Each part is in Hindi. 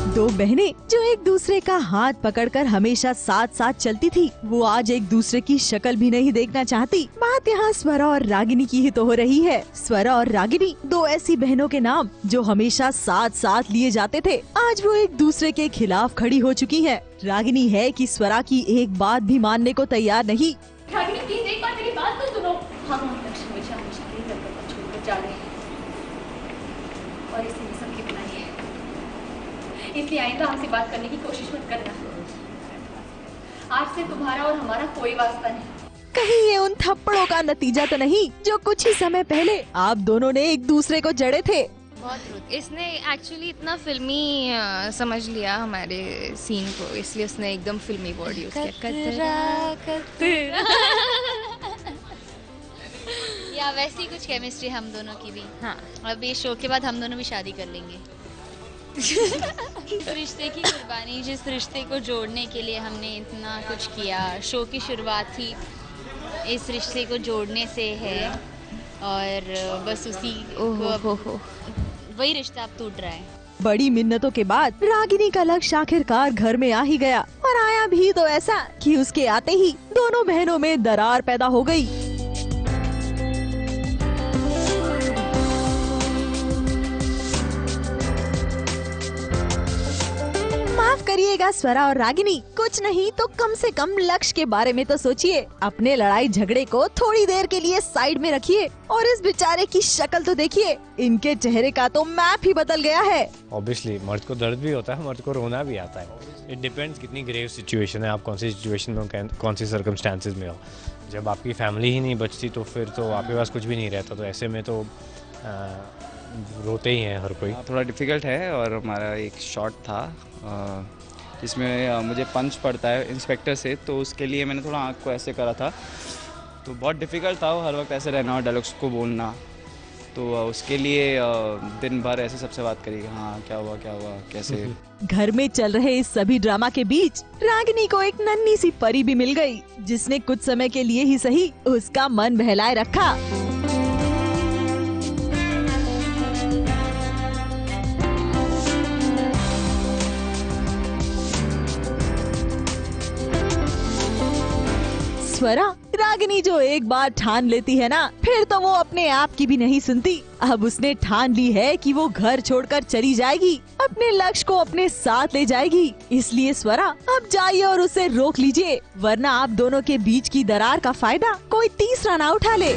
दो बहनें जो एक दूसरे का हाथ पकड़कर हमेशा साथ साथ चलती थी, वो आज एक दूसरे की शक्ल भी नहीं देखना चाहती। बात यहाँ स्वरा और रागिनी की ही तो हो रही है। स्वरा और रागिनी दो ऐसी बहनों के नाम जो हमेशा साथ साथ लिए जाते थे, आज वो एक दूसरे के खिलाफ खड़ी हो चुकी है। रागिनी है कि स्वरा की एक बात भी मानने को तैयार नहीं। रागिनी प्लीज एक बार मेरी बात तो सुनो। हम हमेशा के लिए लड़कों को छोड़कर जा रहे हैं और इसी सब की बुराई है, इसलिए आइंदा हमसे बात करने की कोशिश मत करना। आज से तुम्हारा और हमारा कोई वास्ता नहीं। कहीं ये उन थप्पड़ों का नतीजा तो नहीं जो कुछ ही समय पहले आप दोनों ने एक दूसरे को जड़े थे। बहुत इसने एक्चुअली इतना फिल्मी समझ लिया हमारे सीन को, इसलिए उसने एकदम फिल्मी वर्ड यूज किया। या वैसी कुछ केमिस्ट्री हम दोनों की भी। हाँ, अब ये शो के बाद हम दोनों भी शादी कर लेंगे। इस रिश्ते की कुर्बानी, जिस रिश्ते को जोड़ने के लिए हमने इतना कुछ किया, शो की शुरुआत ही इस रिश्ते को जोड़ने से है और बस उसी को वही रिश्ता अब टूट रहा है। बड़ी मिन्नतों के बाद रागिनी का लक्ष्य आखिरकार घर में आ ही गया, और आया भी तो ऐसा कि उसके आते ही दोनों बहनों में दरार पैदा हो गई। माफ करिएगा स्वरा और रागिनी, कुछ नहीं तो कम से कम लक्ष्य के बारे में तो सोचिए। अपने लड़ाई झगड़े को थोड़ी देर के लिए साइड में रखिए और इस बेचारे की शक्ल तो देखिए। इनके चेहरे का तो मैप ही बदल गया है। ऑब्वियसली मर्द को दर्द भी होता है, मर्द को रोना भी आता है। इट डिपेंड्स कितनी ग्रेव सिचुएशन है, आप कौन सी सिचुएशन में, कौन सी सर्कमस्टांसेस में हो। जब आपकी फैमिली ही नहीं बचती तो फिर तो आपके पास कुछ भी नहीं रहता, तो ऐसे में तो रोते ही हैं हर कोई। थोड़ा डिफ़िकल्ट है। और हमारा एक शॉट था जिसमें मुझे पंच पड़ता है इंस्पेक्टर से, तो उसके लिए मैंने थोड़ा आँख को ऐसे करा था, तो बहुत डिफ़िकल्ट था हर वक्त ऐसे रहना और डायलॉग्स को बोलना। तो उसके लिए दिन भर ऐसे सबसे बात करी, हाँ क्या हुआ कैसे। घर में चल रहे इस सभी ड्रामा के बीच रागिनी को एक नन्ही सी परी भी मिल गई, जिसने कुछ समय के लिए ही सही उसका मन बहलाए रखा। स्वरा, रागिनी जो एक बार ठान लेती है ना, फिर तो वो अपने आप की भी नहीं सुनती। अब उसने ठान ली है कि वो घर छोड़कर चली जाएगी, अपने लक्ष्य को अपने साथ ले जाएगी। इसलिए स्वरा, अब जाइए और उसे रोक लीजिए, वरना आप दोनों के बीच की दरार का फायदा कोई तीसरा ना उठा ले।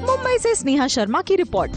मुंबई से स्नेहा शर्मा की रिपोर्ट।